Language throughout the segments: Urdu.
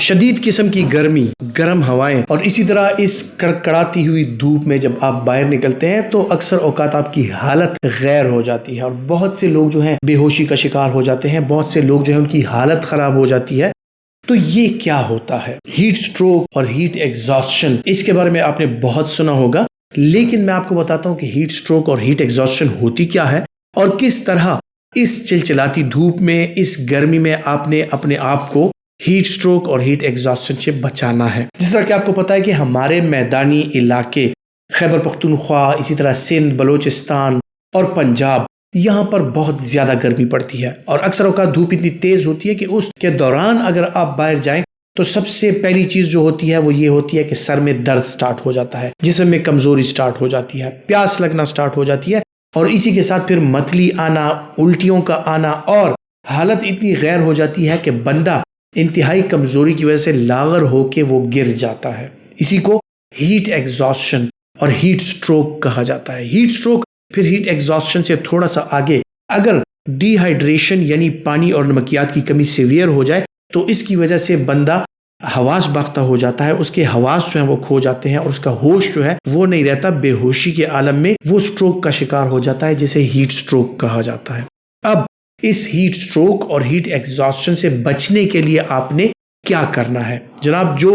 شدید قسم کی گرمی، گرم ہوائیں اور اسی طرح اس کڑکڑاتی ہوئی دھوپ میں جب آپ باہر نکلتے ہیں تو اکثر اوقات آپ کی حالت غیر ہو جاتی ہے اور بہت سے لوگ جو ہیں بے ہوشی کا شکار ہو جاتے ہیں، بہت سے لوگ جو ہیں ان کی حالت خراب ہو جاتی ہے۔ تو یہ کیا ہوتا ہے؟ ہیٹ سٹروک اور ہیٹ ایگزاسشن، اس کے بارے میں آپ نے بہت سنا ہوگا، لیکن میں آپ کو بتاتا ہوں کہ ہیٹ سٹروک اور ہیٹ ایگزاسشن ہوتی کیا ہے اور کس طرح اس چلچلاتی دھوپ میں، اس گرمی میں آپ نے اپنے آپ کو ہیٹ سٹروک اور ہیٹ ایگزاسشن سے بچانا ہے۔ جس طرح کہ آپ کو پتا ہے کہ ہمارے میدانی علاقے خیبر پختونخوا، اسی طرح سندھ، بلوچستان اور پنجاب، یہاں پر بہت زیادہ گرمی پڑتی ہے اور اکثر اوقات دھوپ اتنی تیز ہوتی ہے کہ اس کے دوران اگر آپ باہر جائیں تو سب سے پہلی چیز جو ہوتی ہے وہ یہ ہوتی ہے کہ سر میں درد سٹارٹ ہو جاتا ہے، جسم میں کمزوری سٹارٹ ہو جاتی ہے، پیاس لگنا سٹارٹ ہو جاتی ہے اور اسی کے ساتھ پھر متلی آنا، الٹیوں کا آنا اور حالت اتنی غیر ہو جاتی ہے کہ بندہ انتہائی کمزوری کی وجہ سے لاغر ہو کے وہ گر جاتا ہے۔ اسی کو ہیٹ ایگزاسشن اور ہیٹ سٹروک کہا جاتا ہے۔ ہیٹ سٹروک پھر ہیٹ ایگزاسشن سے تھوڑا سا آگے اگر ڈی ہائیڈریشن یعنی پانی اور نمکیات کی کمی سیویئر ہو جائے تو اس کی وجہ سے بندہ حواس باختہ ہو جاتا ہے، اس کے حواس جو ہیں وہ کھو جاتے ہیں اور اس کا ہوش جو ہے وہ نہیں رہتا، بے ہوشی کے عالم میں وہ سٹروک کا شکار ہو جاتا ہے جسے ہیٹ سٹروک کہا جاتا ہے۔ اب اس ہیٹ سٹروک اور ہیٹ ایگزاسشن سے بچنے کے لیے آپ نے کیا کرنا ہے؟ جناب، جو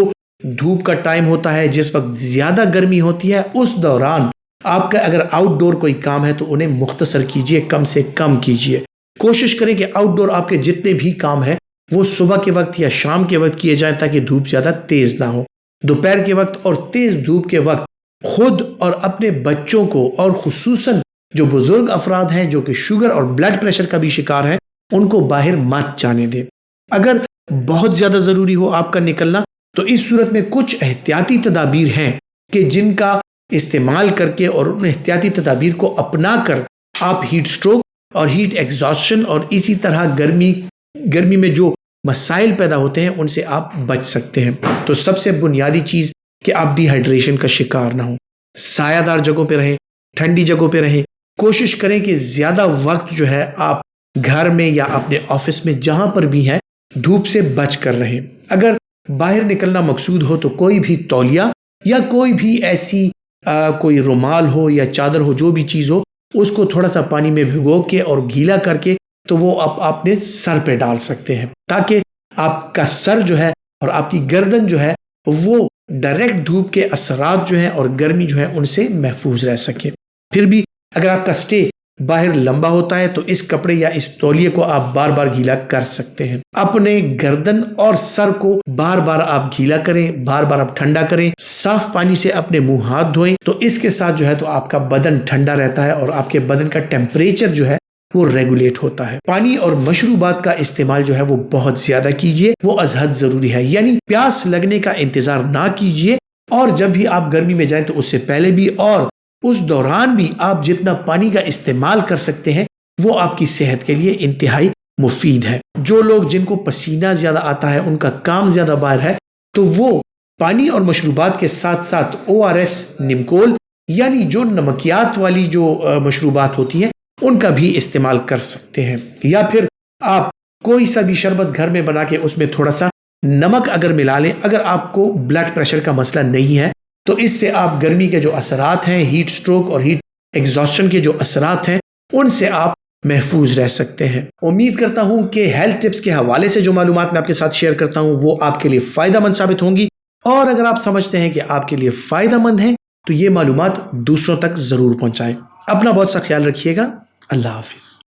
دھوپ کا ٹائم ہوتا ہے، جس وقت زیادہ گرمی ہوتی ہے، اس دوران آپ کا اگر آؤٹ ڈور کوئی کام ہے تو انہیں مختصر کیجئے، کم سے کم کیجئے۔ کوشش کریں کہ آؤٹ ڈور آپ کے جتنے بھی کام ہیں وہ صبح کے وقت یا شام کے وقت کیے جائیں تاکہ دھوپ زیادہ تیز نہ ہو۔ دوپہر کے وقت اور تیز دھوپ کے وقت خود اور اپنے بچوں کو اور خصوصاً جو بزرگ افراد ہیں جو کہ شوگر اور بلڈ پریشر کا بھی شکار ہیں ان کو باہر مت جانے دیں۔ اگر بہت زیادہ ضروری ہو آپ کا نکلنا تو اس صورت میں کچھ احتیاطی تدابیر ہیں کہ جن کا استعمال کر کے اور ان احتیاطی تدابیر کو اپنا کر آپ ہیٹ سٹروک اور ہیٹ ایگزاسشن اور اسی طرح گرمی میں جو مسائل پیدا ہوتے ہیں ان سے آپ بچ سکتے ہیں۔ تو سب سے بنیادی چیز کہ آپ ڈی ہائیڈریشن کا شکار نہ ہوں، سایہ دار جگہوں پہ رہیں، ٹھنڈی جگہوں پہ رہیں، کوشش کریں کہ زیادہ وقت جو ہے آپ گھر میں یا اپنے آفس میں جہاں پر بھی ہیں دھوپ سے بچ کر رہیں۔ اگر باہر نکلنا مقصود ہو تو کوئی بھی تولیہ یا کوئی بھی ایسی کوئی رومال ہو یا چادر ہو، جو بھی چیز ہو، اس کو تھوڑا سا پانی میں بھگو کے اور گیلا کر کے تو وہ آپ اپنے سر پہ ڈال سکتے ہیں تاکہ آپ کا سر جو ہے اور آپ کی گردن جو ہے وہ ڈائریکٹ دھوپ کے اثرات جو ہیں اور گرمی جو ہے ان سے محفوظ رہ سکے۔ پھر بھی اگر آپ کا سٹے باہر لمبا ہوتا ہے تو اس کپڑے یا اس تولیے کو آپ بار بار گیلا کر سکتے ہیں۔ اپنے گردن اور سر کو بار بار آپ گیلا کریں، بار بار آپ ٹھنڈا کریں، صاف پانی سے اپنے منہ ہاتھ دھوئیں تو اس کے ساتھ جو ہے تو آپ کا بدن ٹھنڈا رہتا ہے اور آپ کے بدن کا ٹیمپریچر جو ہے وہ ریگولیٹ ہوتا ہے۔ پانی اور مشروبات کا استعمال جو ہے وہ بہت زیادہ کیجئے، وہ از حد ضروری ہے، یعنی پیاس لگنے کا انتظار نہ کیجئے اور جب بھی آپ گرمی میں جائیں تو اس سے پہلے بھی اور اس دوران بھی آپ جتنا پانی کا استعمال کر سکتے ہیں وہ آپ کی صحت کے لیے انتہائی مفید ہے۔ جو لوگ جن کو پسینہ زیادہ آتا ہے، ان کا کام زیادہ باہر ہے، تو وہ پانی اور مشروبات کے ساتھ ساتھ ORS، نمکول یعنی جو نمکیات والی جو مشروبات ہوتی ہیں ان کا بھی استعمال کر سکتے ہیں، یا پھر آپ کوئی سا بھی شربت گھر میں بنا کے اس میں تھوڑا سا نمک اگر ملا لیں۔ اگر آپ کو بلڈ پریشر کا مسئلہ نہیں ہے تو اس سے آپ گرمی کے جو اثرات ہیں، ہیٹ سٹروک اور ہیٹ ایگزاسشن کے جو اثرات ہیں، ان سے آپ محفوظ رہ سکتے ہیں۔ امید کرتا ہوں کہ ہیلتھ ٹپس کے حوالے سے جو معلومات میں آپ کے ساتھ شیئر کرتا ہوں وہ آپ کے لیے فائدہ مند ثابت ہوں گی، اور اگر آپ سمجھتے ہیں کہ آپ کے لیے فائدہ مند ہیں تو یہ معلومات دوسروں تک ضرور پہنچائیں۔ اپنا بہت سا خیال رکھیے گا۔ اللہ حافظ۔